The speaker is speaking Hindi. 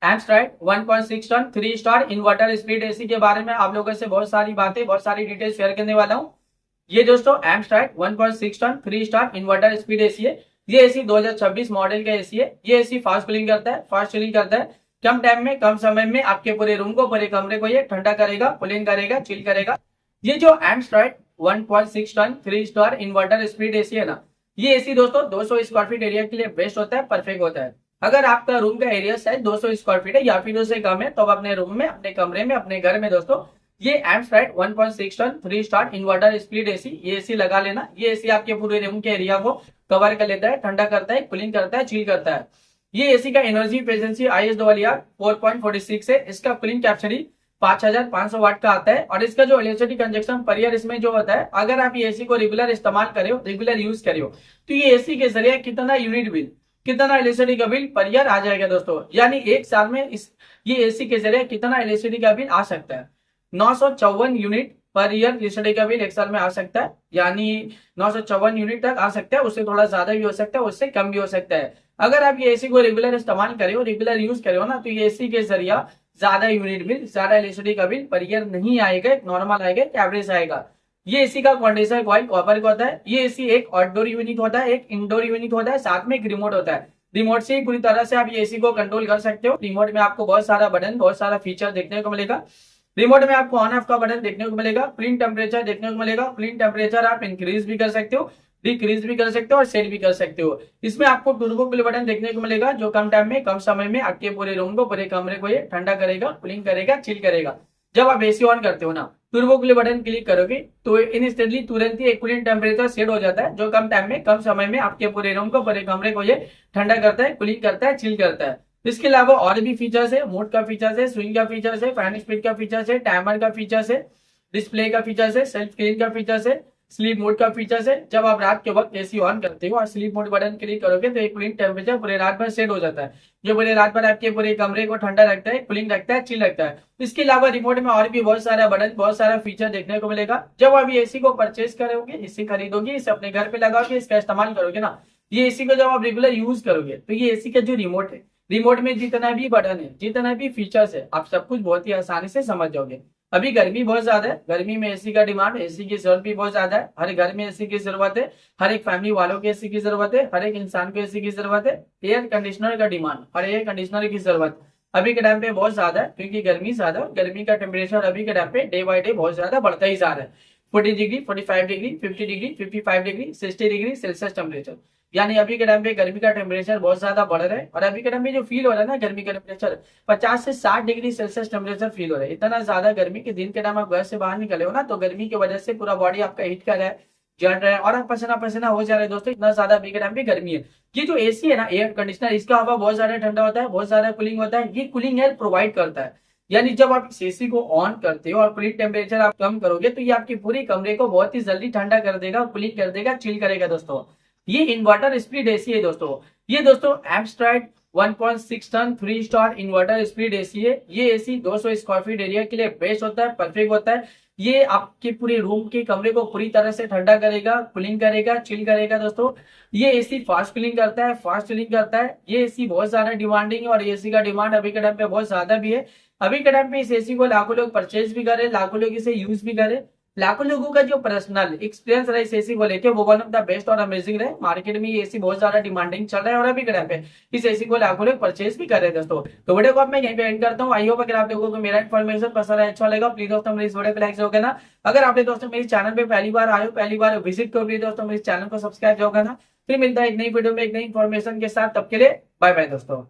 एमस्ट्राइड 1.6 ton 3 star inverter speed AC के बारे में आप लोगों से बहुत सारी बातें, बहुत सारी डिटेल शेयर करने वाला हूँ। ये दोस्तों Amstrad 1.6 ton 3 star inverter speed AC है। ये एसी 2026 मॉडल का एसी है। ये एसी फास्ट कूलिंग करता है, फास्ट चिलिंग करता है। कम टाइम में, कम समय में आपके पूरे रूम को, पूरे कमरे को ये ठंडा करेगा, कूलिंग करेगा, चिल करेगा। ये जो Amstrad 1.6 ton 3 star inverter speed AC है ना, ये एसी दोस्तों 200 स्क्वायर फीट एरिया के लिए बेस्ट होता है, परफेक्ट होता है। अगर आपका रूम का एरिया साइज 200 स्क्वायर फीट है या फिर उससे कम है, तो आप अपने रूम में, अपने कमरे में, अपने घर में दोस्तों ये Amstrad 1.6 ton 3 star inverter split AC, ये एसी लगा लेना। ये एसी आपके पूरे रूम के एरिया को कवर कर लेता है, ठंडा करता है, कूलिंग करता है, चिल करता है। ये एसी का एनर्जी एफिशिएंसी ISRR 4.46 है। इसका कूलिंग कैपेसिटी 5500 वाट का आता है। और इसका जो इलेक्ट्रिसिटी कंजप्शन पर ईयर इसमें जो होता है, अगर आप ये एसी को रेगुलर इस्तेमाल करे हो, रेगुलर यूज करे हो, तो ये एसी के जरिए कितना यूनिट बिल, कितना इलेक्ट्रिसिटी का बिल पर ईयर आ जाएगा दोस्तों। यानी एक साल में ये एसी के जरिए कितना इलेक्ट्रिसिटी का बिल आ सकता है, 954 यूनिट पर ईयर इलेक्ट्रिसिटी का बिल एक साल में आ सकता है। यानी 954 यूनिट तक आ सकता है, उससे थोड़ा ज्यादा भी हो सकता है, उससे कम भी हो सकता है। अगर आप ये एसी को रेगुलर इस्तेमाल करे हो, रेगुलर यूज करे हो ना, तो ये एसी के जरिए ज्यादा यूनिट बिल, ज्यादा इलेक्ट्रिसिटी का बिल पर ईयर नहीं आएगा, एक नॉर्मल आएगा, एक एवरेज आएगा। ये एसी का कंडेंसर कॉइल कॉपर का होता है। ये एसी एक आउटडोर यूनिट होता है, एक इंडोर यूनिट होता है, साथ में एक रिमोट होता है। रिमोट से ही पूरी तरह से आप ये एसी को कंट्रोल कर सकते हो। रिमोट में आपको बहुत सारा बटन, बहुत सारा फीचर देखने को मिलेगा। रिमोट में आपको ऑन ऑफ का बटन देखने को मिलेगा, क्लीन टेम्परेचर देखने को मिलेगा। क्लीन टेम्परेचर आप इंक्रीज भी कर सकते हो, डिक्रीज भी कर सकते हो और सेट भी कर सकते हो। इसमें आपको टर्बो कूल बटन देखने को मिलेगा, जो कम टाइम में, कम समय में आपके पूरे रूम को, पूरे कमरे को ये ठंडा करेगा, कूलिंग करेगा, चिल करेगा। जब आप एसी ऑन करते हो ना, टर्बो कूल बटन क्लिक करोगे तो इंस्टेंटली, तुरंत ही एक कूलिंग टेम्परेचर सेट हो जाता है, जो कम टाइम में, कम समय में आपके पूरे रूम को, पूरे कमरे को ये ठंडा करता है, कूलिंग करता है, चिल करता है। इसके अलावा और भी फीचर्स है, मोड का फीचर्स है, स्विंग का फीचर्स है, फैन स्पीड का फीचर्स है, टाइमर का फीचर्स है, डिस्प्ले का फीचर्स है, सेल्फ क्लीन का फीचर्स है, स्लीप मोड का फीचर्स है। जब आप रात के वक्त एसी ऑन करते हो और स्लीप मोड बटन क्लिक करोगे तो एक कूलिंग टेम्परेचर पूरे रात भर सेट हो जाता है, जो पूरे रात भर आपके पूरे कमरे को ठंडा रखता है, कूलिंग रखता है, चिल रखता है। इसके अलावा रिमोट में और भी बहुत सारा बटन, बहुत सारा फीचर देखने को मिलेगा। जब आप ये एसी को परचेज करोगे, एसी खरीदोगे, इसे अपने घर पे लगाओगे, इसका इस्तेमाल करोगे ना, ये एसी को जब आप रेगुलर यूज करोगे, तो ये एसी का जो रिमोट है, रिमोट में जितना भी बटन है, जितना भी फीचर्स है, आप सब कुछ बहुत ही आसानी से समझ जाओगे। अभी गर्मी बहुत ज्यादा है, गर्मी में एसी का डिमांड, एसी की जरूरत भी बहुत ज्यादा है। हर घर में एसी की जरूरत है, हर एक फैमिली वालों को एसी की जरूरत है, हर एक इंसान को एसी की जरूरत है। एयर कंडीशनर का डिमांड और एयर कंडीशनर की जरूरत अभी के टाइम पे बहुत ज्यादा है, क्योंकि गर्मी ज्यादा, गर्मी का टेम्परेचर अभी के टाइम पे डे बाई डे बहुत ज्यादा बढ़ता ही जा रहा है। 40 degree, 45 degree, 50 degree, 55 degree, 60 degree Celsius temperature. यानी अभी के टाइम पे गर्मी का टेम्परेचर बहुत ज्यादा बढ़ रहा है। और अभी के टाइम पे जो फील हो रहा है ना, गर्मी का टेम्परेचर 50 से 60 डिग्री सेल्सियस टेम्परेचर फील हो रहा है। इतना ज्यादा गर्मी कि दिन के टाइम आप घर से बाहर निकले हो ना, तो गर्मी की वजह से पूरा बॉडी आपका हीट कर रहा है, जल रहा है और आप पसीना पसीना हो जा रहे हैं दोस्तों। इतना ज्यादा अभी के टाइम पे गर्मी है। ये जो एसी है ना, एयर कंडीशनर, इसका हवा बहुत ज्यादा ठंडा होता है, बहुत ज्यादा कूलिंग होता है। ये कूलिंग एयर प्रोवाइड करता है। यानी जब आप इस एसी को ऑन करते हो और कूलिंग टेम्परेचर आप कम करोगे, तो ये आपकी पूरी कमरे को बहुत ही जल्दी ठंडा कर देगा, कूलिंग कर देगा, चिल करेगा दोस्तों। ये इन्वर्टर स्प्लिट एसी है दोस्तों। ये दोस्तों Amstrad 1.6 ton 3 star inverter split AC है। ये एसी 200 स्क्वायर फीट एरिया के लिए बेस्ट होता है, परफेक्ट होता है। ये आपके पूरे रूम के कमरे को पूरी तरह से ठंडा करेगा, कूलिंग करेगा, चिल करेगा दोस्तों। ये एसी फास्ट कूलिंग करता है, फास्ट चिलिंग करता है। ये एसी बहुत ज्यादा डिमांडिंग है और एसी का डिमांड अभी के टाइम पे बहुत ज्यादा भी है। अभी के टाइम पे इस एसी को लाखों लोग परचेज भी करे, लाखों लोग इसे यूज भी करे। लाखों लोगों का जो पर्सनल एक्सपीरियंस रहा इस एसी को लेके, वो वन ऑफ द बेस्ट और अमेजिंग रहे। मार्केट में ये एसी बहुत ज्यादा डिमांडिंग चल रहा है और अभी के टाइम पे इस एसी को लाखों लोग परचेज भी कर रहे हैं दोस्तों। तो वीडियो को मैं यहीं पे एंड करता हूँ। आई होप अगर आप लोगों को मेरा इन्फॉर्मेशन पसंद है, अच्छा लगा, प्लीज दोस्तों मेरे इस वीडियो को लाइक जरूर करना। अगर आपने दोस्तों मेरे चैनल पे पहली बार आए हो, पहली बार विजिट करो, प्लीज दोस्तों मेरे चैनल को सब्सक्राइब जरूर करना। फिर मिलता है एक नई वीडियो में एक नई इन्फॉर्मेशन के साथ, तब के लिए बाय बाय दोस्तों।